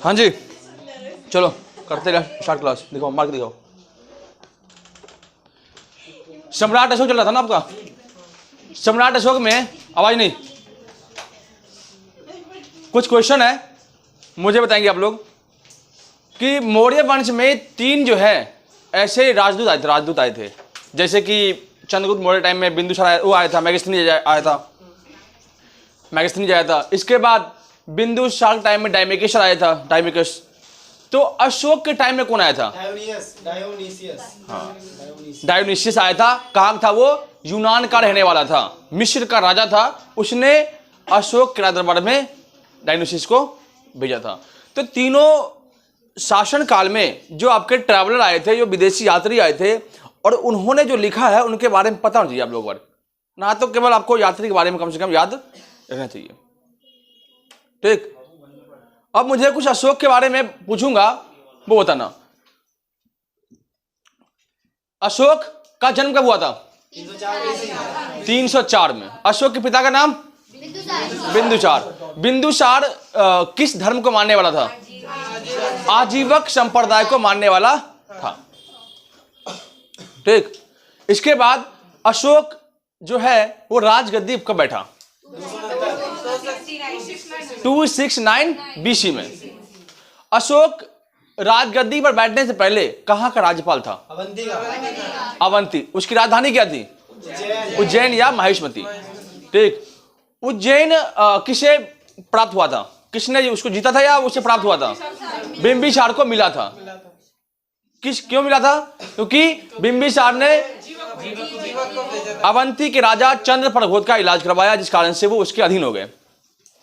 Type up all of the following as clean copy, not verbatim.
हाँ जी चलो करते रहे स्टार्ट क्लास। दिखाओ मार्क दिखाओ। सम्राट अशोक चल रहा था ना आपका। सम्राट अशोक में आवाज नहीं, कुछ क्वेश्चन है मुझे बताएंगे आप लोग कि मौर्य वंश में 3 जो है ऐसे राजदूत आए थे जैसे कि चंद्रगुप्त मौर्य टाइम में बिंदुसार वो आया था, मैगस्थनीज आया था। इसके बाद बिंदुसार टाइम में डायमेकेशर आया था, डायमेकस। तो अशोक के टाइम में कौन आया था? डायोनिसियस आया था। कहाँ था वो? यूनान का रहने वाला था, मिस्र का राजा था। उसने अशोक के दरबार में डायोनिसियस को भेजा था। तो तीनों शासन काल में जो आपके ट्रैवलर आए थे, जो विदेशी यात्री आए थे, और उन्होंने जो लिखा है उनके बारे में पता होना चाहिए आप लोगों को। ना तो केवल आपको यात्री के बारे में कम से कम याद रखना चाहिए। ठीक, अब मुझे कुछ अशोक के बारे में पूछूंगा, वो बताना। अशोक का जन्म कब हुआ था? 304 में। अशोक के पिता का नाम? बिंदुसार। बिंदुसार किस धर्म को मानने वाला था? आजीवक संप्रदाय को मानने वाला था। ठीक, इसके बाद अशोक जो है वो राजगद्दी कब बैठा? 269 बीसी में। अशोक राजगद्दी पर बैठने से पहले कहां का राज्यपाल था? अवंती। उसकी राजधानी क्या थी? उज्जैन या माहिष्मती। ठीक, उज्जैन किसे प्राप्त हुआ था? किसने उसको जीता था या उसे प्राप्त हुआ था? बिंबिसार को मिला था। क्यों मिला था? क्योंकि बिंबिसार ने अवंती के राजा चंद्रप्रघोत का इलाज करवाया, जिस कारण से वो उसके अधीन हो गए।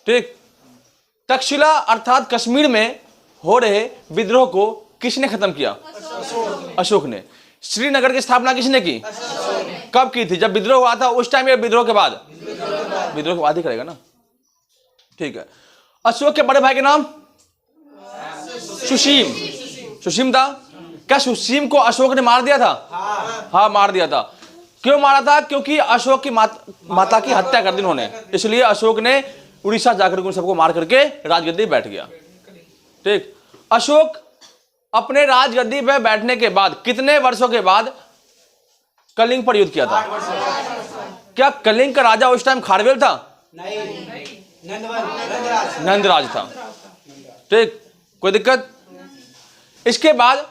ठीक, तक्षशिला अर्थात कश्मीर में हो रहे विद्रोह को किसने खत्म किया? अशोक ने। श्रीनगर की स्थापना किसने की? कब की थी? जब विद्रोह हुआ था उस टाइम या विद्रोह के बाद? विद्रोह के बाद ही करेगा ना। ठीक है, अशोक के बड़े भाई के नाम? सुसीम। सुसीम था। क्या सुसीम को अशोक ने मार दिया था? हाँ मार दिया था। क्यों मारा था? क्योंकि अशोक की माता की हत्या कर दी उन्होंने, इसलिए अशोक ने उड़ीसा जाकर उन सबको मार करके राजगद्दी बैठ गया। ठीक, अशोक अपने राजगद्दी पे बैठने के बाद कितने वर्षों के बाद कलिंग पर युद्ध किया था? क्या कलिंग का राजा उस टाइम खारवेल था? नहीं, नंदराज था। ठीक, कोई दिक्कत? इसके बाद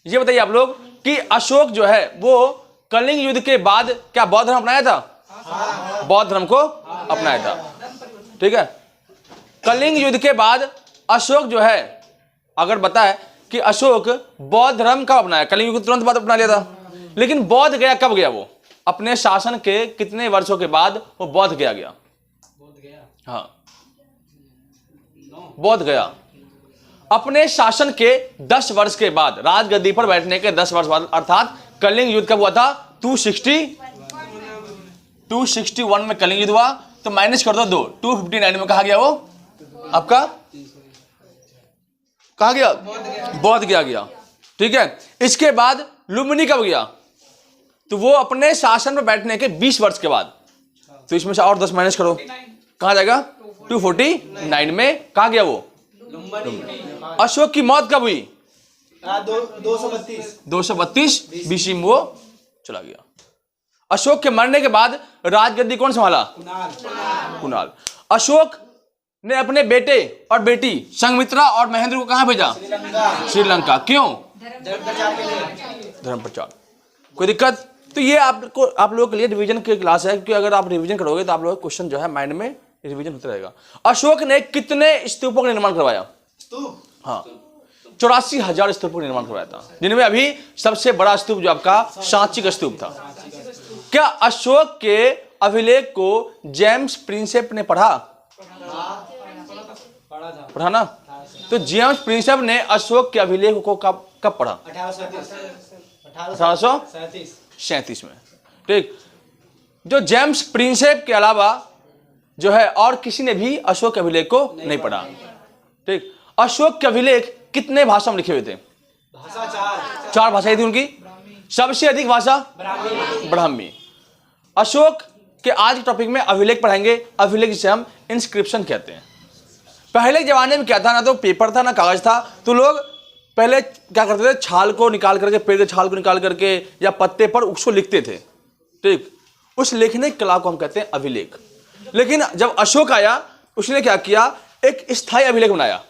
ये बताइए आप लोग कि अशोक जो है वो कलिंग युद्ध के बाद क्या बौद्ध धर्म अपनाया था? बौद्ध धर्म को अपनाया था। ठीक है, कलिंग युद्ध के बाद अशोक जो है, अगर बताए कि अशोक बौद्ध धर्म कब अपनाया? कलिंग युद्ध तुरंत बाद अपना लिया था, लेकिन बौद्ध गया कब गया? वो अपने शासन के कितने वर्षों के बाद वो बौद्ध गया? हाँ, बौद्ध गया अपने शासन के 10 वर्ष के बाद, राजगद्दी पर बैठने के 10 वर्ष बाद। अर्थात कलिंग युद्ध कब हुआ था? 261 में कलिंग युद्ध हुआ। तो माइनस कर दो 2, 259 में कहा गया वो आपका? कहा गया? बौद्ध गया। ठीक है, इसके बाद लुम्बिनी कब गया? तो वो अपने शासन में बैठने के 20 वर्ष के बाद। तो इसमें से और 10 माइनस करो, कहां जाएगा? 249 में कहा गया वो? अशोक की मौत कब हुई? 232 बीसी में वो चला गया। अशोक के मरने के बाद राजगद्दी कौन संभाला? कुणाल। अशोक ने अपने बेटे और बेटी संघमित्रा और महेंद्र को कहां भेजा? श्रीलंका। क्यों? धर्म प्रचार। कोई दिक्कत? तो ये आप लोगों के लिए रिवीजन की क्लास है, क्योंकि अगर आप रिवीजन करोगे तो आप लोगों का क्वेश्चन जो है माइंड में रिवीजन होता रहेगा। अशोक ने कितने स्तूपों का निर्माण करवाया? हाँ, 84,000 स्तूपों का निर्माण करवाया था, जिनमें अभी सबसे बड़ा स्तूप जो आपका सांची का स्तूप था। क्या अशोक के अभिलेख को जेम्स प्रिंसेप ने पढ़ा ना? तो जेम्स प्रिंसेप ने अशोक के अभिलेख को कब पढ़ा? 1837 में। ठीक, जो जेम्स प्रिंसेप के अलावा जो है और किसी ने भी अशोक के अभिलेख को नहीं पढ़ा। ठीक, अशोक के अभिलेख कितने भाषा में लिखे हुए थे? 4 भाषाएं थी उनकी। सबसे अधिक भाषा ब्राह्मी। अशोक के आज के टॉपिक में अभिलेख पढ़ाएंगे। अभिलेख जिसे हम इंस्क्रिप्शन कहते हैं। पहले जमाने में क्या था, ना तो पेपर था ना कागज था, तो लोग पहले क्या करते थे, छाल को निकाल करके, पेड़ के छाल को निकाल करके या पत्ते पर उसको लिखते थे। ठीक, उस लिखने की कला को हम कहते हैं अभिलेख। लेकिन जब अशोक आया, उसने क्या किया, एक स्थायी अभिलेख बनाया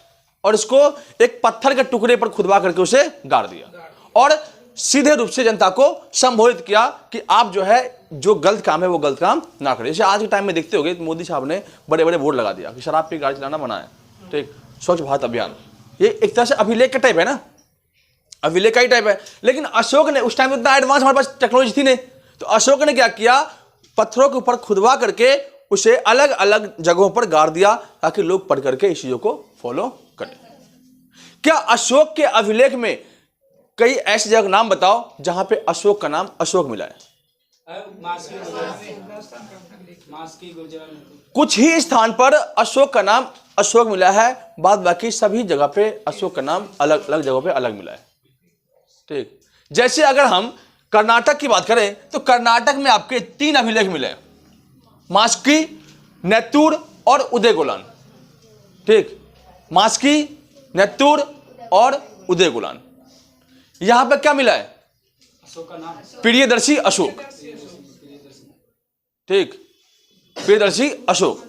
और इसको एक पत्थर के टुकड़े पर खुदवा करके उसे गाड़ दिया और सीधे रूप से जनता को संबोधित किया कि आप जो है जो गलत काम है वो गलत काम ना करें। जैसे आज के टाइम में देखते होंगे मोदी साहब ने बड़े बड़े बोर्ड लगा दिया कि शराब पी गाड़ी चलाना मना है। ठीक, स्वच्छ भारत अभियान, ये एक तरह से अभिलेख का टाइप है ना, अभिलेख का ही टाइप है। लेकिन अशोक ने उस टाइम में इतना एडवांस हमारे पास टेक्नोलॉजी थी नहीं, तो अशोक ने क्या किया, पत्थरों के ऊपर खुदवा करके उसे अलग अलग जगहों पर गाड़ दिया ताकि लोग पढ़ करके इस चीजों को फॉलो करें। क्या अशोक के अभिलेख में कई ऐसी जगह नाम बताओ जहां पे अशोक का नाम अशोक मिला है? कुछ ही स्थान पर अशोक का नाम अशोक मिला है, बाद बाकी सभी जगह पे अशोक का नाम अलग अलग जगहों पे अलग मिला है। ठीक, जैसे अगर हम कर्नाटक की बात करें तो कर्नाटक में आपके 3 अभिलेख मिले हैं, मास्की, नेत्तूर और उदयगोलान। ठीक, मास्की, नेत्तूर और उदयगोलान, यहां पर क्या मिला है? अशोक का नाम, प्रियदर्शी अशोक। ठीक, प्रियदर्शी अशोक।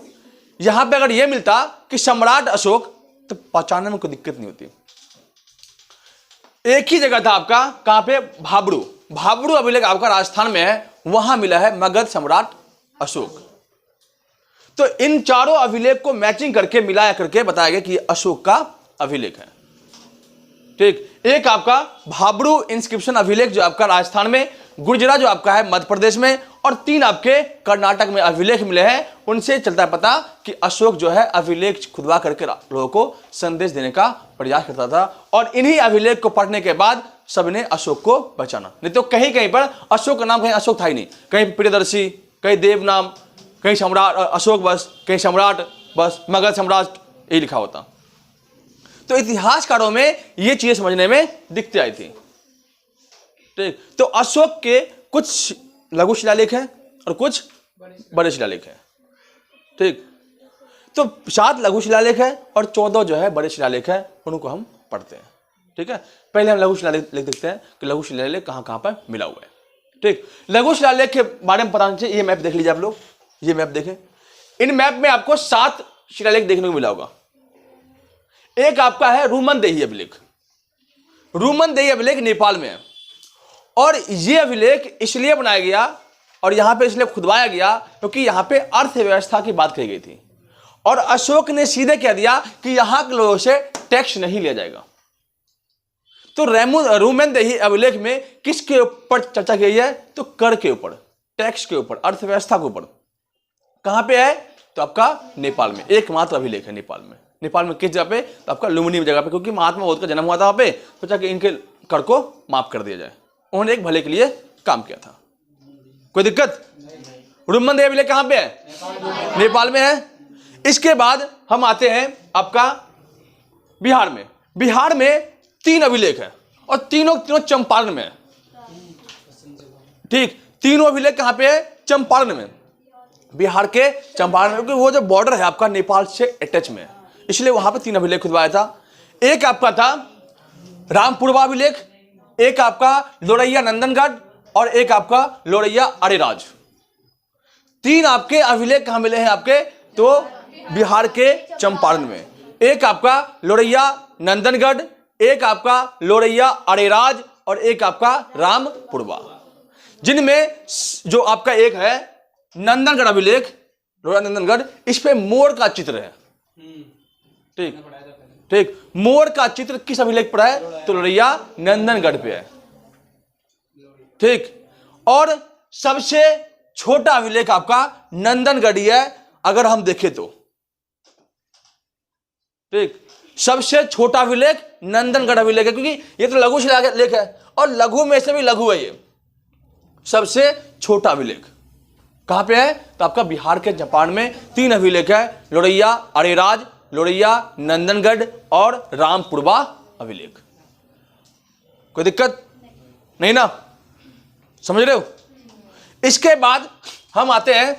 यहां पे अगर यह मिलता कि सम्राट अशोक, तो पहचानने में कोई दिक्कत नहीं होती। एक ही जगह था आपका, कहां पे? भाबड़ू। भाबड़ू अभिलेख आपका राजस्थान में है, वहां मिला है मगध सम्राट अशोक। तो इन चारों अभिलेख को मैचिंग करके मिलाया करके बताया गया कि अशोक का अभिलेख है। ठीक, एक आपका भाबड़ू इंस्क्रिप्शन अभिलेख जो आपका राजस्थान में, गुर्जरा जो आपका है मध्य प्रदेश में, और 3 आपके कर्नाटक में अभिलेख मिले हैं। उनसे चलता है पता कि अशोक जो है अभिलेख खुदवा करके लोगों को संदेश देने का प्रयास करता था, और इन्हीं अभिलेख को पढ़ने के बाद सबने अशोक को पहचाना। नहीं तो कहीं कहीं पर अशोक का नाम कहीं अशोक था ही नहीं, कहीं प्रियदर्शी, कहीं देव नाम, कहीं सम्राट अशोक बस, कहीं सम्राट बस, मगध सम्राट, यही लिखा होता। तो इतिहासकारों में ये चीजें समझने में दिक्कतें आई थी। ठीक, तो अशोक के कुछ लघु शिलालेख हैं और कुछ बड़े शिलालेख हैं। ठीक, तो 7 लघु शिलालेख है और 14 जो है बड़े शिलालेख है, उनको हम पढ़ते हैं। ठीक है, पहले हम लघु शिलालेख देखते हैं कि लघु शिलालेख कहां कहां पर मिला हुआ है। ठीक, लघु शिलालेख के बारे में पता नहीं चाहिए, ये मैप देख लीजिए आप लोग, ये मैप देखें। इन मैप में आपको 7 शिलालेख देखने को मिला होगा। एक आपका है रूमनदेही अभिलेख। रूमनदेही अभिलेख नेपाल में है, और यह अभिलेख इसलिए बनाया गया और यहां पे इसलिए खुदवाया गया क्योंकि यहां पे अर्थव्यवस्था की बात कही गई थी, और अशोक ने सीधे कह दिया कि यहां के लोगों से टैक्स नहीं लिया जाएगा। तो रूमनदेही अभिलेख में किसके ऊपर चर्चा की गई है? तो कर के ऊपर, टैक्स के ऊपर, अर्थव्यवस्था के ऊपर। कहां पे है? तो आपका नेपाल में एकमात्र अभिलेख है नेपाल में। नेपाल में किस जगह पे? तो आपका लुम्बिनी जगह पे, क्योंकि महात्मा बुद्ध का जन्म हुआ था वहां पे, सोचा कि इनके कर को माफ कर दिया जाए। उन्होंने एक भले के लिए काम किया था। कोई दिक्कत? रूमनदेही अभिलेख कहां पे है? नेपाल में है। इसके बाद हम आते हैं आपका बिहार में। बिहार में 3 अभिलेख है और तीनों चंपारण में है। ठीक, तीनों अभिलेख कहां पे है? चंपारण में, बिहार के चंपारण में, क्योंकि वो जो बॉर्डर है आपका नेपाल से अटैच में है, इसलिए वहां पे 3 अभिलेख खुदवाया था। एक आपका था रामपुरवा अभिलेख, एक आपका लोरैया नंदनगढ़, और एक आपका लोरैया अरेराज। 3 आपके अभिलेख कहां मिले हैं आपके? तो बिहार के चंपारण में। एक आपका लोरैया नंदनगढ़, एक आपका लोरैया अरेराज, और एक आपका रामपुरवा, जिनमें जो आपका एक है नंदनगढ़ अभिलेख, लोरैया नंदनगढ़, इस पे मोर का चित्र है। ठीक ठीक, मोर का चित्र किस अभिलेख पर है? तो लोरैया नंदनगढ़ पे है। ठीक, और सबसे छोटा अभिलेख आपका नंदनगढ़ी है अगर हम देखें तो। ठीक, सबसे छोटा अभिलेख नंदनगढ़ अभिलेख है, क्योंकि ये तो लघु शिलालेख है और लघु में से भी लघु है। ये सबसे छोटा अभिलेख कहां पे है? तो आपका बिहार के चंपारण में 3 अभिलेख है, लोरैया अरेराज, लोरैया नंदनगढ़ और रामपुरवा अभिलेख। कोई दिक्कत नहीं ना? समझ रहे हो? इसके बाद हम आते हैं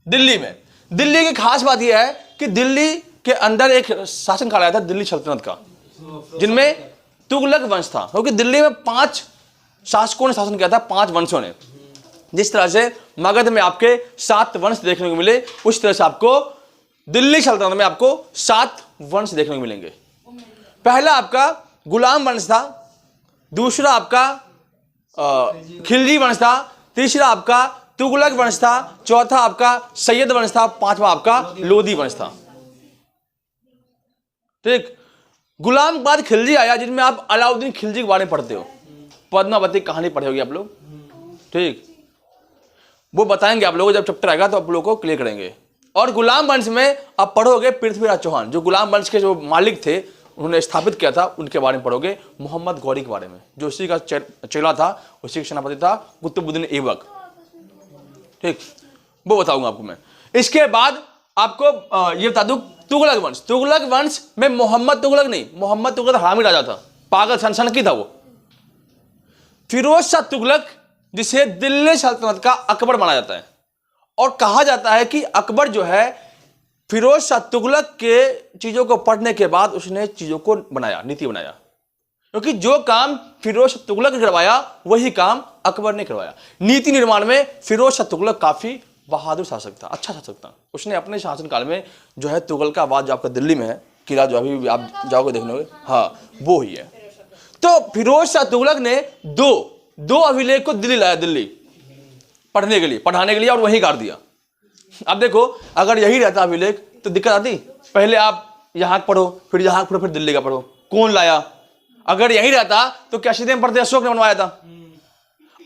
दिल्ली में। दिल्ली की खास बात यह है कि दिल्ली के अंदर एक शासन काल आया था दिल्ली सल्तनत का, जिनमें तुगलक वंश था, क्योंकि दिल्ली में 5 शासकों ने शासन किया था, 5 वंशों ने। जिस तरह से मगध में आपके 7 वंश देखने को मिले, उस तरह से आपको दिल्ली सल्तनत में आपको 7 वंश देखने को मिलेंगे। पहला आपका गुलाम वंश था, दूसरा आपका खिलजी वंश था, तीसरा आपका तुगलक वंश था, चौथा आपका सैयद वंश था, 5वां आपका लोधी वंश था। ठीक, गुलाम के बाद खिलजी आया, जिनमें आप अलाउद्दीन खिलजी के बारे में पढ़ते हो, पद्मावती कहानी पढ़े होगी आप लोग। ठीक, वो बताएंगे आप लोगों को, जब चैप्टर आएगा तो आप लोगों को क्लियर करेंगे। और गुलाम वंश में आप पढ़ोगे पृथ्वीराज चौहान, जो गुलाम वंश के जो मालिक थे, उन्होंने स्थापित किया था, उनके बारे में पढ़ोगे। मोहम्मद गौरी के बारे में, जो उसी का चेला था, उसी का सेनापति था, कुतुबुद्दीन ऐबक। ठीक, वो बताऊंगा आपको मैं। इसके बाद आपको ये बता दूं, तुगलक वंश। तुगलक वंश में मोहम्मद तुगलक नहीं, मोहम्मद तुगलक हरामी राजा था, पागल सनसनकी था वो। फिरोज शाह तुगलक, जिसे दिल्ली सल्तनत का अकबर माना जाता है, और कहा जाता है कि अकबर जो है फिरोज शाह तुगलक के चीजों को पढ़ने के बाद उसने चीजों को बनाया, नीति बनाया, क्योंकि जो काम फिरोज शाह तुगलक ने करवाया वही काम अकबर ने करवाया। नीति निर्माण में फिरोज शाह तुगलक काफी बहादुर शासक था, अच्छा शासक था। उसने अपने शासनकाल में जो है तुगलकाबाद, जो आपका दिल्ली में है किला, जो अभी आप जाओगे देखने होगे, हाँ वो ही है। तो फिरोज शाह तुगलक ने दो अभिलेख को दिल्ली लाया, दिल्ली पढ़ने के लिए, पढ़ाने के लिए, और वहीं गाड़ दिया। अब देखो, अगर यही रहता अभिलेख तो दिक्कत आती। पहले आप यहाँ पढ़ो, फिर यहाँ पढ़ो, फिर दिल्ली का पढ़ो, कौन लाया? अगर यही रहता तो क्या सीधे पढ़ते अशोक ने बनवाया था?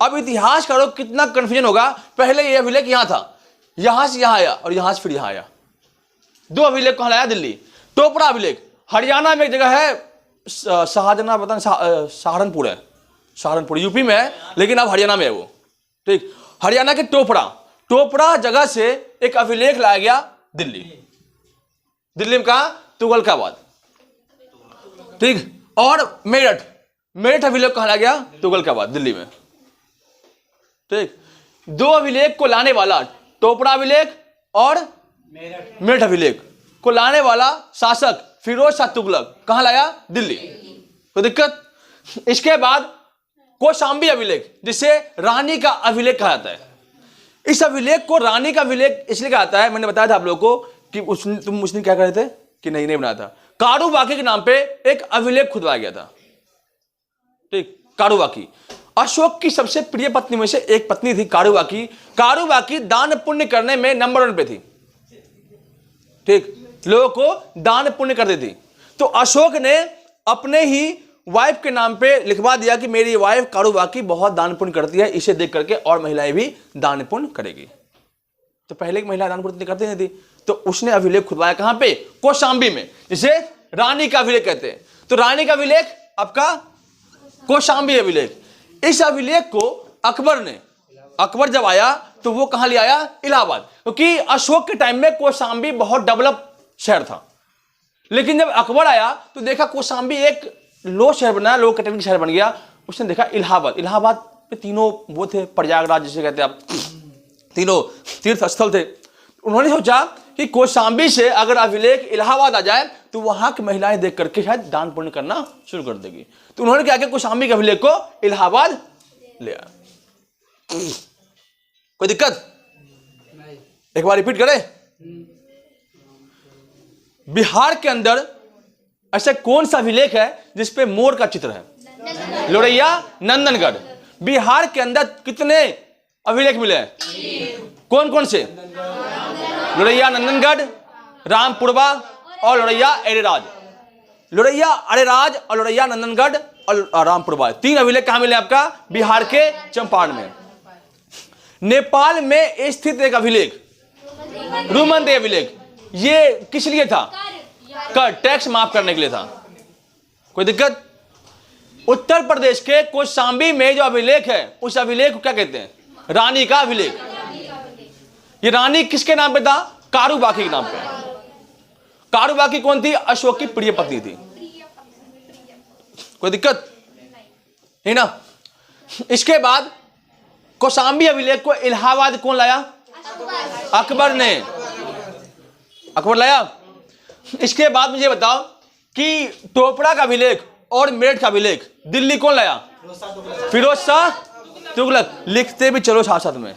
अब इतिहास करो कितना कंफ्यूजन होगा। पहले ये अभिलेख यहाँ था, यहां से यहां आया, और यहां से फिर यहां आया। 2 अभिलेख कहां लाया? दिल्ली। टोपरा अभिलेख हरियाणा में एक जगह है, शाहजहां पता नहीं, सहारनपुर है, सहारनपुर यूपी में है, लेकिन अब हरियाणा में है वो। ठीक, हरियाणा के टोपरा जगह से एक अभिलेख लाया गया दिल्ली। दिल्ली में कहा? तुगलकाबाद। ठीक, और मेरठ अभिलेख कहां लाया गया? तुगलकाबाद, दिल्ली में। ठीक, 2 अभिलेख को लाने वाला, टोपरा अभिलेख और मेरठ अभिलेख को लाने वाला शासक फिरोज शाह तुगलक कहां लाया? दिल्ली। तो दिक्कत। इसके बाद कौशाम्बी अभिलेख, जिसे रानी का अभिलेख कहा जाता है। इस अभिलेख को रानी का अभिलेख इसलिए कहा जाता है, मैंने बताया था आप लोगों को कि तुम उसने क्या करे थे कि नहीं बनाया था। कारूबाकी के नाम पे एक अभिलेख खुदवाया गया था। ठीक, कारूबाकी अशोक की सबसे प्रिय पत्नी में से एक पत्नी थी कारूबाकी। कारूबाकी दान पुण्य करने में नंबर 1 पे थी। ठीक, लोगों को दान पुण्य कर देती। तो अशोक ने अपने ही वाइफ के नाम पे लिखवा दिया कि मेरी वाइफ कारूबाकी बहुत दान पुण्य करती है, इसे देख करके और महिलाएं भी दान पुण्य करेगी। तो पहले की महिला दान पुण्य करती नहीं थी, तो उसने अभिलेख खुदवाया कहां पे? कौशाम्बी में, जिसे रानी का अभिलेख कहते हैं। तो रानी का अभिलेख आपका कौशाम्बी अभिलेख। इस अभिलेख को अकबर जब आया तो वो कहां ले आया? इलाहाबाद, क्योंकि अशोक के टाइम में कौशाम्बी बहुत डेवलप शहर था। लेकिन जब अकबर आया तो देखा कौशाम्बी एक लो शहर बना, लो कैटेगरी शहर बन गया। उसने देखा इलाहाबाद पे 3 वो थे, प्रयागराज जिसे कहते हैं आप, 3 तीर्थ स्थल थे। उन्होंने सोचा कि कौशाम्बी से अगर अभिलेख इलाहाबाद आ जाए तो वहां की महिलाएं देख करके शायद दान पुण्य करना शुरू कर देगी। तो उन्होंने क्या किया? कौशाम्बी के अभिलेख को इलाहाबाद ले आया। कोई दिक्कत? एक बार रिपीट करें। बिहार के अंदर ऐसा कौन सा अभिलेख है जिसपे मोर का चित्र है? लोरैया नंदनगढ़। बिहार के अंदर कितने अभिलेख मिले हैं? कौन कौन से? लोरैया नंदनगढ़, रामपुरवा और लोरैया अरेराज। लोरैया अरेराज और लोरैया नंदनगढ़ और रामपुरवा, 3 अभिलेख कहां मिले आपका? बिहार के चंपारण में। नेपाल में स्थित एक अभिलेख, रूमंदे अभिलेख, ये किस लिए था? कर टैक्स माफ करने के लिए था। कोई दिक्कत? उत्तर प्रदेश के कौशाम्बी में जो अभिलेख है, उस अभिलेख को क्या कहते हैं? रानी का अभिलेख। ये रानी किसके नाम पे था? कारूबाकी के नाम पे। कारूबाकी कौन थी? अशोक की प्रिय पत्नी थी। कोई दिक्कत है ना? इसके बाद कौशाम्बी अभिलेख को इलाहाबाद कौन लाया? अकबर ने। अकबर लाया। इसके बाद मुझे बताओ कि टोपरा का अभिलेख और मेरठ का अभिलेख दिल्ली कौन लाया? फिरोज शाह तुगलक। लिखते भी चलो साथ साथ में,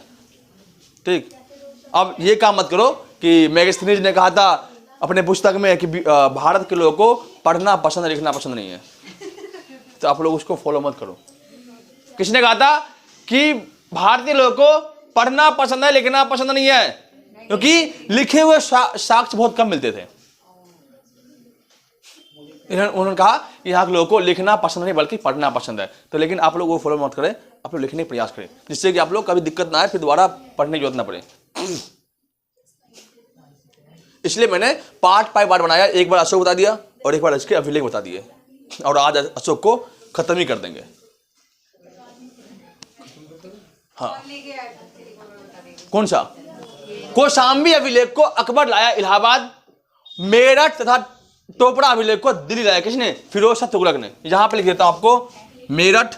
ठीक। अब ये काम मत करो कि मैगस्थनीज ने कहा था अपने पुस्तक में कि भारत के लोगों को पढ़ना पसंद है, लिखना पसंद नहीं है, तो आप लोग उसको फॉलो मत करो। किसने कहा था कि भारतीय लोगों को पढ़ना पसंद है, लिखना पसंद नहीं है? क्योंकि लिखे हुए साक्ष्य बहुत कम मिलते थे। उन्होंने कहा कि यहाँ के लोगों को लिखना पसंद नहीं बल्कि पढ़ना पसंद है। तो लेकिन आप लोग वो फॉलो मत करें, आप लोग लिखने का प्रयास करें, जिससे कि आप लोग कभी दिक्कत ना आए, फिर दोबारा पढ़ने की जरूरत ना पड़े। इसलिए मैंने पार्ट बाय पार्ट बनाया। एक बार अशोक बता दिया और एक बार इसके अभिलेख बता दिए, और आज अशोक को खत्म ही कर देंगे। हाँ, कौन सा? कौशाम्बी अभिलेख को अकबर लाया इलाहाबाद, मेरठ तथा टोपरा अभिलेख को दिल्ली लाया किसने? फिरोज शाह तुगलक ने। यहां पर लिख देता हूं आपको, मेरठ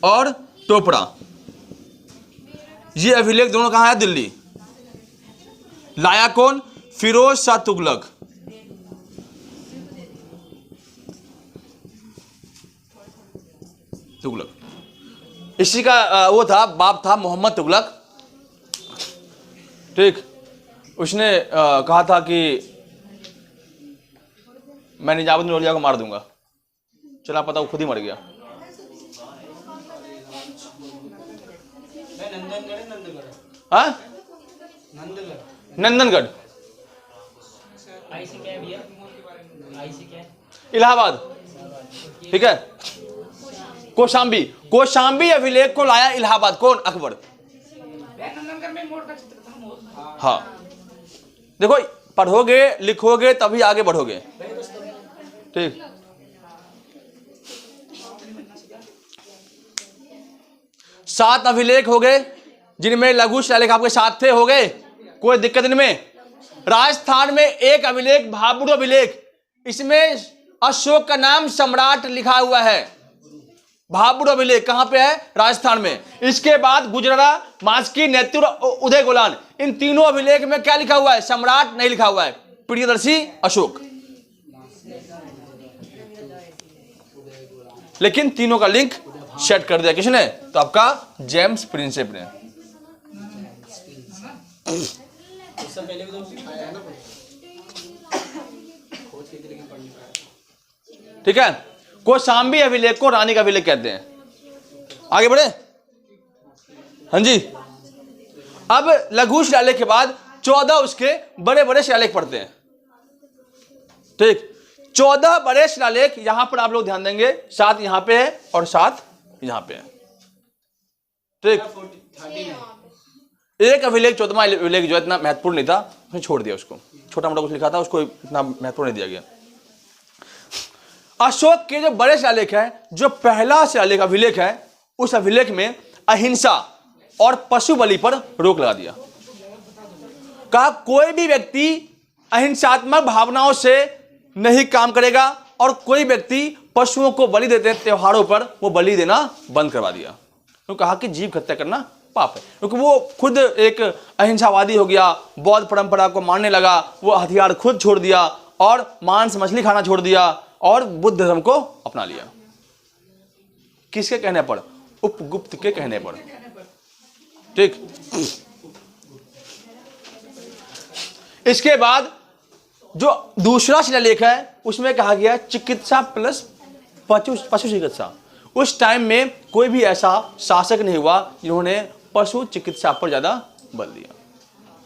और टोपरा, ये अभिलेख दोनों कहां है? दिल्ली। लाया कौन? फिरोज शाह तुगलक। इसी का वो था, बाप था मोहम्मद तुगलक, ठीक। उसने कहा था कि मैं निजामुद्दीन औलिया को मार दूंगा, चला पता वो खुद ही मर गया। हाँ, नंदनगढ़, इलाहाबाद, ठीक है। कौशाम्बी अभिलेख को लाया इलाहाबाद कौन? अकबर। हाँ, देखो पढ़ोगे लिखोगे तभी आगे बढ़ोगे, ठीक। सात अभिलेख हो गए जिनमें लघु शिलालेख आपके साथ थे, हो गए, कोई दिक्कत इनमें। राजस्थान में एक अभिलेख भाबरू अभिलेख, इसमें अशोक का नाम सम्राट लिखा हुआ है। भाबरू अभिलेख कहां पे है? राजस्थान में। इसके बाद गुजरारा, मास्की, नेतुर, उदय गोलान, इन तीनों अभिलेख में क्या लिखा हुआ है? सम्राट नहीं लिखा हुआ है, प्रियदर्शी अशोक। लेकिन तीनों का लिंक सेट कर दिया किसने? तो आपका जेम्स प्रिंसेप ने। ठीक है। कौशाम्बी अभिलेख को रानी का अभिलेख कहते हैं। आगे बढ़े, हाँ जी। अब लघु शिलालेख के बाद 14 उसके बड़े बड़े शिलालेख पढ़ते हैं, ठीक। 14 बड़े शिलालेख यहां पर आप लोग ध्यान देंगे, 7 यहां पे है और 7 यहां पे है, ठीक। एक अभिलेख 14वां अभिलेख जो इतना महत्वपूर्ण नहीं था, उसने छोड़ दिया उसको, छोटा मोटा कुछ लिखा था, उसको इतना महत्वपूर्ण नहीं दिया गया। अशोक के जो बड़े शिलालेख है, जो पहला शिलालेख अभिलेख है, उस अभिलेख में अहिंसा और पशु बलि पर रोक लगा दिया। कहा कोई भी व्यक्ति अहिंसात्मक भावनाओं से नहीं काम करेगा, और कोई व्यक्ति पशुओं को बलि देते हैं त्योहारों पर, वो बलि देना बंद करवा दिया। तो कहा कि जीव हत्या करना पाप है, क्योंकि वो खुद एक अहिंसावादी हो गया, बौद्ध परंपरा को मानने लगा, वो हथियार खुद छोड़ दिया और मांस मछली खाना छोड़ दिया और बुद्ध धर्म को अपना लिया। किसके कहने पर? उपगुप्त के कहने पर, ठीक। इसके बाद जो दूसरा शिलालेख है, उसमें कहा गया चिकित्सा प्लस पशु चिकित्सा। उस टाइम में कोई भी ऐसा शासक नहीं हुआ जिन्होंने पशु चिकित्सा पर ज्यादा बल दिया।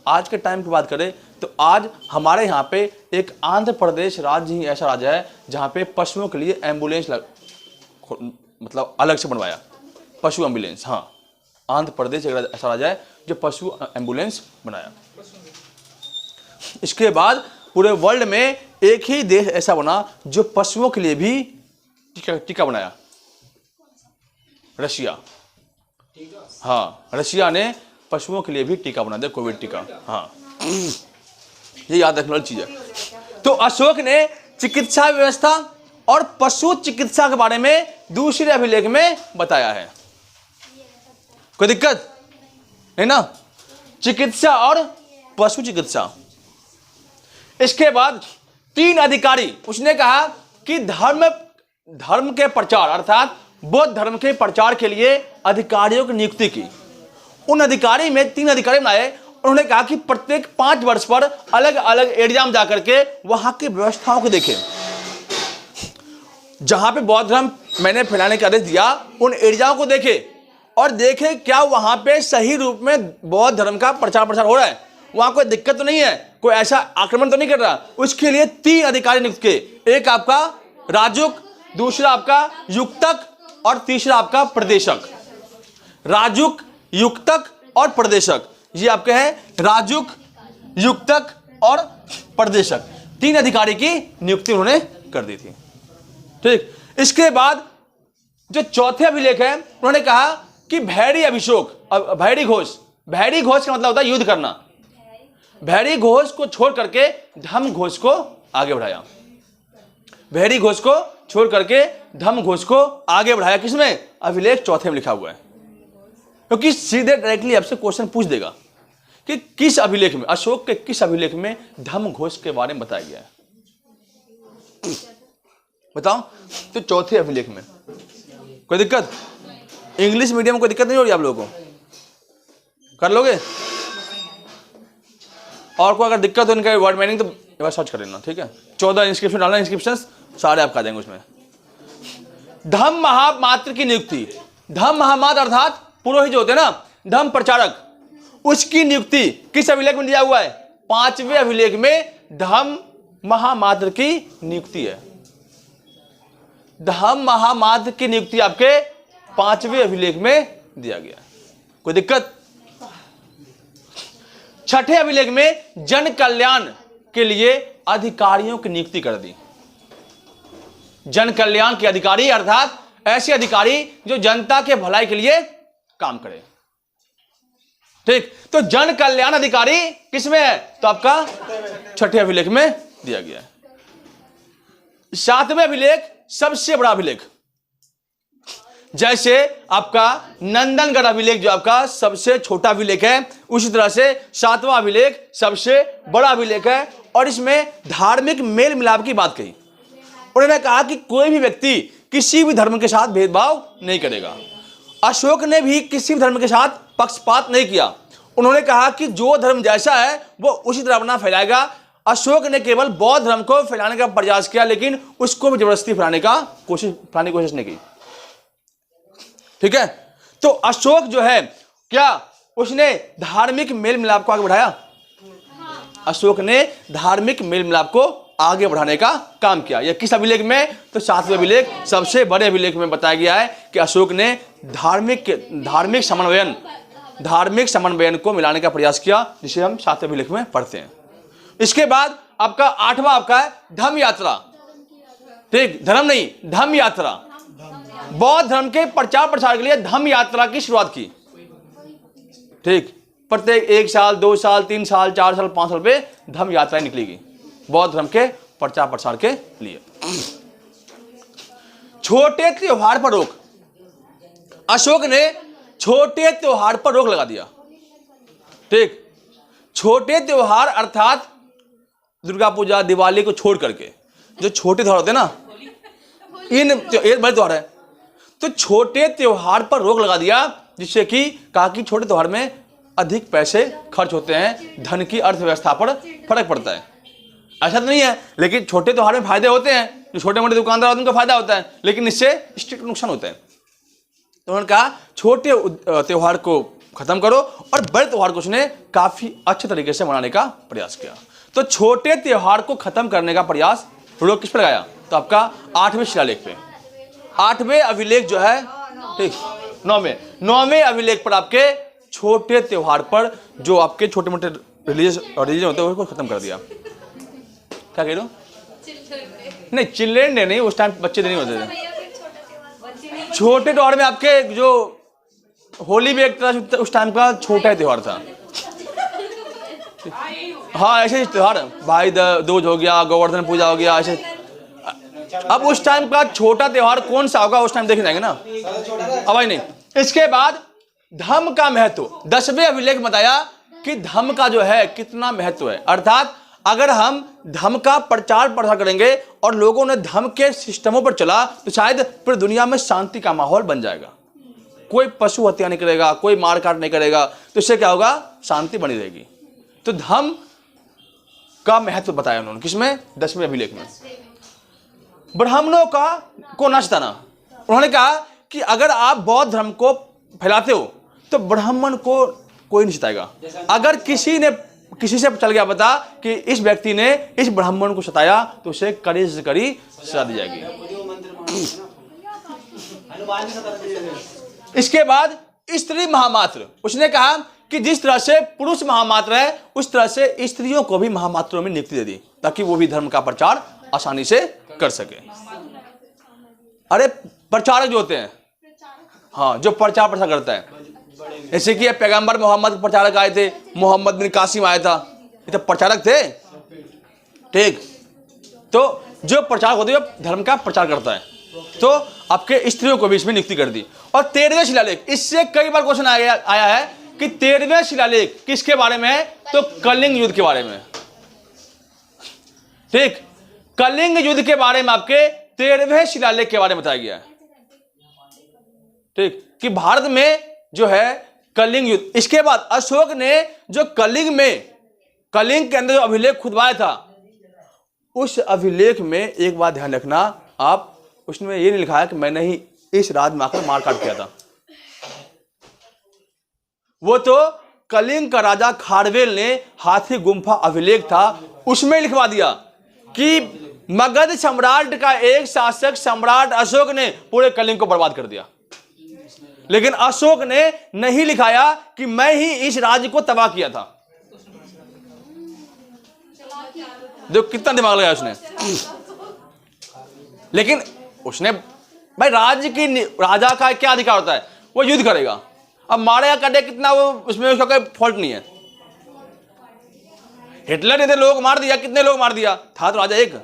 आज के टाइम की बात करें तो आज हमारे यहाँ पे एक आंध्र प्रदेश राज्य ही ऐसा राज्य है जहाँ पे पशुओं के लिए एम्बुलेंस मतलब अलग से बनवाया, पशु एम्बुलेंस। हाँ, आंध्र प्रदेश एक ऐसा राज्य है जो पशु एम्बुलेंस बनाया। इसके बाद पूरे वर्ल्ड में एक ही देश ऐसा बना जो पशुओं के लिए भी टीका बनाया, रशिया। हाँ, रशिया ने पशुओं के लिए भी टीका बना दिया, कोविड टीका। हाँ, ये याद रखने वाली चीज है। तो अशोक ने चिकित्सा व्यवस्था और पशु चिकित्सा के बारे में दूसरे अभिलेख में बताया है। कोई दिक्कत है ना? चिकित्सा और पशु चिकित्सा, इसके बाद 3 अधिकारी, उसने कहा कि धर्म के प्रचार अर्थात बौद्ध धर्म के प्रचार के लिए अधिकारियों की नियुक्ति की। उन अधिकारी में 3 अधिकारी बनाए। उन्होंने कहा कि प्रत्येक 5 वर्ष पर अलग अलग एरिया में जाकर के वहां की व्यवस्थाओं को देखें। जहां पे बौद्ध धर्म मैंने फैलाने का आदेश दिया, उन एरियाओं को देखे और देखे क्या वहां पे सही रूप में बौद्ध धर्म का प्रचार प्रसार हो रहा है, वहां कोई दिक्कत तो नहीं है, कोई ऐसा आक्रमण तो नहीं कर रहा। उसके लिए 3 अधिकारी नियुक्त किए, एक आपका राजुक, दूसरा आपका युक्तक और तीसरा आपका प्रदेशक। राजुक, युक्तक और प्रदेशक, ये आपके हैं राजुक, युक्तक और प्रदेशक। 3 अधिकारी की नियुक्ति उन्होंने कर दी थी। ठीक, इसके बाद जो चौथे अभिलेख है, उन्होंने कहा कि भैरी घोष का मतलब होता है युद्ध करना। भैरी घोष को छोड़ करके धम्म घोष को आगे बढ़ाया। भैरी घोष को छोड़ करके धम्म घोष को आगे बढ़ाया। किसमें? अभिलेख चौथे में लिखा हुआ है, क्योंकि सीधे डायरेक्टली आपसे क्वेश्चन पूछ देगा कि किस अभिलेख में, अशोक के किस अभिलेख में धम्म घोष के बारे में बताया गया है, बताओ। तो चौथे अभिलेख में। कोई दिक्कत? इंग्लिश मीडियम में कोई दिक्कत नहीं हो रही आप लोगों को? कर लोगे? और कोई अगर दिक्कत हो इनका वर्ड मीनिंग तो एक बार सर्च कर लेना, ठीक है। 14 इंस्क्रिप्शन डालना, इंस्क्रिप्शन सारे आपका आ जाएंगे उसमें। धम्म महामात्र की नियुक्ति। धम्म महामात्र अर्थात पुरोहित जो होते हैं ना, धम्म प्रचारक, उसकी नियुक्ति किस अभिलेख में दिया हुआ है? 5वें अभिलेख में धम्म महामात्र की नियुक्ति है। धम्म महामात्र की नियुक्ति आपके 5वें अभिलेख में दिया गया। कोई दिक्कत? 6ठे अभिलेख में जन कल्याण के लिए अधिकारियों की नियुक्ति कर दी। जन कल्याण के अधिकारी अर्थात ऐसे अधिकारी जो जनता के भलाई के लिए काम करे। ठीक, तो जन कल्याण अधिकारी किसमें है? तो आपका 6ठे अभिलेख में दिया गया है। 7वें अभिलेख सबसे बड़ा अभिलेख, जैसे आपका नंदनगढ़ अभिलेख जो आपका सबसे छोटा अभिलेख है, उसी तरह से 7वां अभिलेख सबसे बड़ा अभिलेख है। और इसमें धार्मिक मेल मिलाप की बात कही। उन्होंने कहा कि कोई भी व्यक्ति किसी भी धर्म के साथ भेदभाव नहीं करेगा। अशोक ने भी किसी भी धर्म के साथ पक्षपात नहीं किया। उन्होंने कहा कि जो धर्म जैसा है वो उसी तरह अपना फैलाएगा। अशोक ने केवल बौद्ध धर्म को फैलाने का प्रयास किया, लेकिन उसको भी जबरदस्ती फैलाने की कोशिश नहीं की। ठीक है, तो अशोक जो है क्या उसने धार्मिक मेल मिलाप को आगे बढ़ाया? अशोक ने धार्मिक मेल मिलाप को आगे बढ़ाने का काम किया। यह किस अभिलेख में? तो 7वें अभिलेख सबसे बड़े अभिलेख में बताया गया है कि अशोक ने धार्मिक समन्वयन को मिलाने का प्रयास किया, जिसे हम 7वें अभिलेख में पढ़ते हैं। इसके बाद आपका 8वां आपका है धम्म यात्रा। ठीक, धर्म नहीं, धम्म यात्रा। बौद्ध धर्म के प्रचार प्रसार के लिए धम्म यात्रा की शुरुआत की। ठीक, प्रत्येक 1 साल 2 साल 3 साल 4 साल 5 साल पे धम्म यात्राएं निकलेगी बौद्ध धर्म के प्रचार प्रसार के लिए। छोटे त्योहार पर रोक। अशोक ने छोटे त्योहार पर रोक लगा दिया। ठीक, छोटे त्योहार अर्थात दुर्गा पूजा, दिवाली को छोड़ करके जो छोटे त्योहार होते हैं ना, इन बड़े त्योहार है, तो छोटे त्योहार पर रोक लगा दिया, जिससे कि कहा कि छोटे त्योहार में अधिक पैसे खर्च होते हैं, धन की अर्थव्यवस्था पर फर्क पड़ता है। ऐसा तो नहीं है, लेकिन छोटे त्योहार में फायदे होते हैं। जो छोटे मोटे दुकानदार होते हैं उनका फायदा होता है, लेकिन इससे स्टेट को नुकसान होता है। तो उन्होंने कहा छोटे त्योहार को खत्म करो और बड़े त्योहार को उसने काफी अच्छे तरीके से मनाने का प्रयास किया। तो छोटे त्योहार को खत्म करने का प्रयास रोक किस पर लगाया? तो आपका 8वें शिलालेख पे। 8वें अभिलेख जो है, ठीक, 9वें अभिलेख पर आपके छोटे त्योहार पर जो आपके छोटे मोटे रिलीजन होते हैं उसको खत्म कर दिया। क्या कह रहे हो? नहीं, चिल्ड्रेन डे नहीं, उस टाइम बच्चे नहीं होते थे। छोटे त्योहार में आपके जो होली भी एक तरह से उस टाइम का छोटा त्योहार था। हाँ, ऐसे त्योहार, भाई दूज हो गया, गोवर्धन पूजा हो गया, ऐसे। अब उस टाइम का छोटा त्योहार कौन सा होगा उस टाइम देख जाएंगे ना, अब नहीं। इसके बाद धम्म का महत्व। 10वें अभिलेख बताया कि धम्म का जो है कितना महत्व है, अर्थात अगर हम धर्म का प्रचार प्रसार करेंगे और लोगों ने धर्म के सिस्टमों पर चला तो शायद पूरी दुनिया में शांति का माहौल बन जाएगा। कोई पशु हत्या नहीं करेगा, कोई मार काट नहीं करेगा, तो इससे क्या होगा, शांति बनी रहेगी। तो धर्म का महत्व बताया उन्होंने किसमें, 10वें अभिलेख में। ब्राह्मणों को न सताना। उन्होंने कहा कि अगर आप बौद्ध धर्म को फैलाते हो तो ब्राह्मण को कोई नहीं सताएगा। अगर किसी से चल गया पता कि इस व्यक्ति ने इस ब्राह्मण को सताया तो उसे कड़ी से कड़ी सजा दी जाएगी। इसके बाद स्त्री महामात्र। उसने कहा कि जिस तरह से पुरुष महामात्र है उस तरह से स्त्रियों को भी महामात्रों में नियुक्ति दे दी ताकि वो भी धर्म का प्रचार आसानी से कर सके। अरे प्रचारक जो होते हैं, हाँ, जो प्रचार प्रसार करता है, जैसे कि पैगंबर मोहम्मद प्रचारक आए थे, मोहम्मद बिन कासिम आया था, ये तो प्रचारक थे, ठीक। तो जो प्रचारक होते हैं धर्म का प्रचार करता है, तो आपके स्त्रियों को भी इसमें नियुक्ति कर दी। और 13वें शिलालेख, इससे कई बार क्वेश्चन आया है कि 13वें शिलालेख किसके बारे में है, तो कलिंग युद्ध के बारे में, ठीक। कलिंग युद्ध के बारे में आपके 13वें शिलालेख के बारे में बताया गया है, ठीक, कि भारत में जो है कलिंग युद्ध। इसके बाद अशोक ने जो कलिंग के अंदर जो अभिलेख खुदवाया था, उस अभिलेख में एक बात ध्यान रखना आप, उसमें ये नहीं लिखा है कि मैंने ही इस राज में आकर मार काट किया था। वो तो कलिंग का राजा खारवेल ने हाथी गुम्फा अभिलेख था, उसमें लिखवा दिया कि मगध सम्राट का एक शासक सम्राट अशोक ने पूरे कलिंग को बर्बाद कर दिया। लेकिन अशोक ने नहीं लिखाया कि मैं ही इस राज्य को तबाह किया था। देखो कितना दिमाग लगाया उसने। लेकिन उसने भाई राजा का क्या अधिकार होता है, वो युद्ध करेगा। अब मारेगा काटे कितना, वो उसमें उसका कोई फॉल्ट नहीं है। हिटलर ने लोग मार दिया, कितने लोग मार दिया, था तो राजा एक,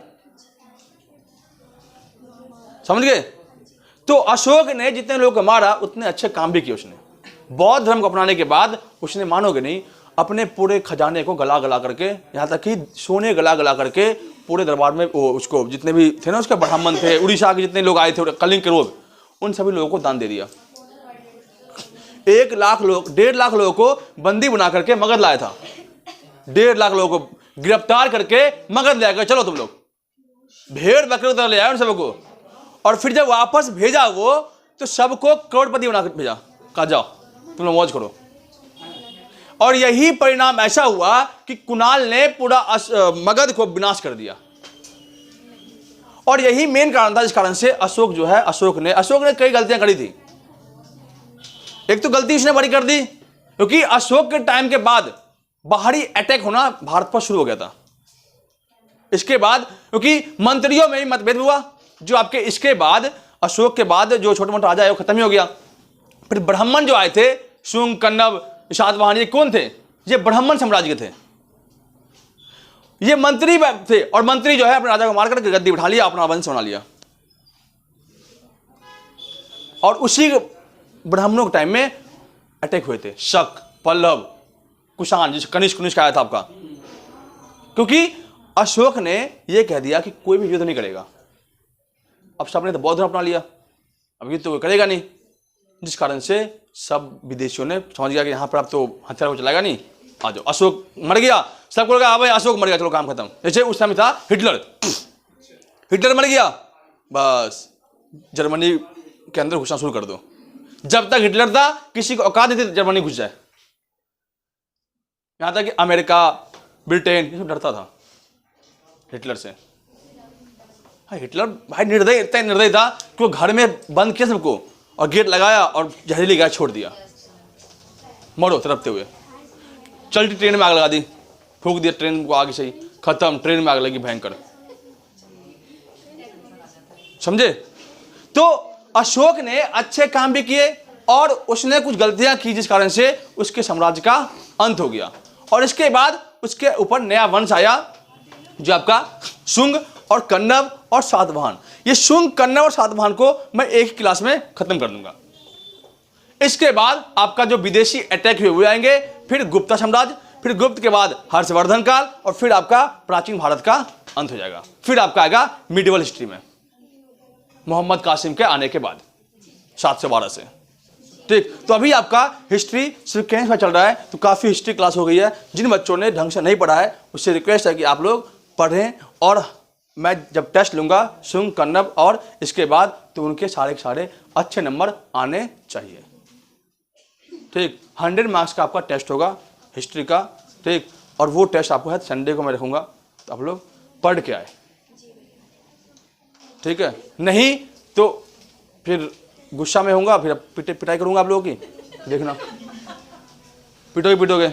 समझ गए। तो अशोक ने जितने लोगों को मारा उतने अच्छे काम भी किए उसने। बौद्ध धर्म को अपनाने के बाद उसने, मानोगे नहीं, अपने पूरे खजाने को गला गला करके, यहाँ तक कि सोने गला गला करके पूरे दरबार में वो उसको जितने भी थे ना उसके ब्राह्मण थे, उड़ीसा के जितने लोग आए थे कलिंग के रोग, उन सभी लोगों को दान दे दिया। 1,00,000 लाख लोगों को बंदी बना करके मगध लाया था। 1.5 लाख लोगों को गिरफ्तार करके मगध ले आकर, चलो तुम लोग, भेड़ बकरे तरह ले आए उन सबको। और फिर जब वापस भेजा वो, तो सबको करोड़पति बनाकर भेजा, कहा जाओ तुम लोग मौज करो। और यही परिणाम ऐसा हुआ कि कुणाल ने पूरा मगध को विनाश कर दिया। और यही मेन कारण था जिस कारण से अशोक जो है, अशोक ने कई गलतियां करी थी। एक तो गलती उसने बड़ी कर दी क्योंकि अशोक के टाइम के बाद बाहरी अटैक होना भारत पर शुरू हो गया था। इसके बाद क्योंकि मंत्रियों में ही मतभेद हुआ, जो आपके इसके बाद अशोक के बाद जो छोटे मोटे राजा है वो खत्म ही हो गया। फिर ब्राह्मण जो आए थे, शुंग, कन्नव, शातवाहन, ये कौन थे, ये ब्राह्मण साम्राज्य के थे। ये मंत्री थे और मंत्री जो है अपने राजा को मार करके गद्दी बिठा लिया, अपना वंश बना लिया। और उसी ब्राह्मणों के टाइम में अटैक हुए थे, शक, पल्लव, कुषाण, जिसे कनिष्क आया था आपका। क्योंकि अशोक ने यह कह दिया कि कोई भी युद्ध नहीं करेगा। अब सबने तो बौद्ध धर्म अपना लिया, अब युद्ध तो कोई करेगा नहीं, जिस कारण से सब विदेशियों ने समझ गया कि यहाँ पर अब तो हथियार को चलाएगा नहीं, आ जाओ। अशोक मर गया, सबको लगा भाई अशोक मर गया, चलो काम खत्म। जैसे उस समय था हिटलर मर गया, बस जर्मनी के अंदर घुसना शुरू कर दो। जब तक हिटलर था किसी को औकात नहीं थी जर्मनी घुस जाए। यहां तक कि अमेरिका, ब्रिटेन, ये सब डरता था हिटलर से। हिटलर भाई निर्दयी, इतना निर्दयी था कि वो घर में बंद किया सबको और गेट लगाया और जहरीली गैस छोड़ दिया, मरो तड़पते हुए। चलती ट्रेन में आग लगा दी, फूंक दिया ट्रेन को आगे से ही, खत्म, ट्रेन में आग लगी भयंकर, समझे। तो अशोक ने अच्छे काम भी किए और उसने कुछ गलतियां की जिस कारण से उसके साम्राज्य का अंत हो गया। और इसके बाद उसके ऊपर नया वंश आया जो आपका शुंग और कन्नव और सातवाहन। ये शुंग, कन्नव और सातवाहन को मैं एक ही क्लास में खत्म कर दूंगा। इसके बाद आपका जो विदेशी अटैक हुए आएंगे, फिर गुप्ता साम्राज्य, फिर गुप्त के बाद हर्षवर्धन काल, और फिर आपका प्राचीन भारत का अंत हो जाएगा। फिर आपका आएगा मिडिवल हिस्ट्री में, मोहम्मद कासिम के आने के बाद 712 से। ठीक, तो अभी आपका हिस्ट्री सिर्फ कैंस में चल रहा है, तो काफ़ी हिस्ट्री क्लास हो गई है। जिन बच्चों ने ढंग से नहीं पढ़ा है उससे रिक्वेस्ट है कि आप लोग पढ़ें, और मैं जब टेस्ट लूँगा सुंग कन्नब और इसके बाद, तो उनके सारे के सारे अच्छे नंबर आने चाहिए। ठीक, 100 मार्क्स का आपका टेस्ट होगा हिस्ट्री का। ठीक, और वो टेस्ट आपको है संडे को मैं रखूँगा, तो आप लोग पढ़ के आए। ठीक है, नहीं तो फिर गुस्सा में होऊंगा, फिर पिटाई करूंगा आप लोगों की, देखना पिटोगे।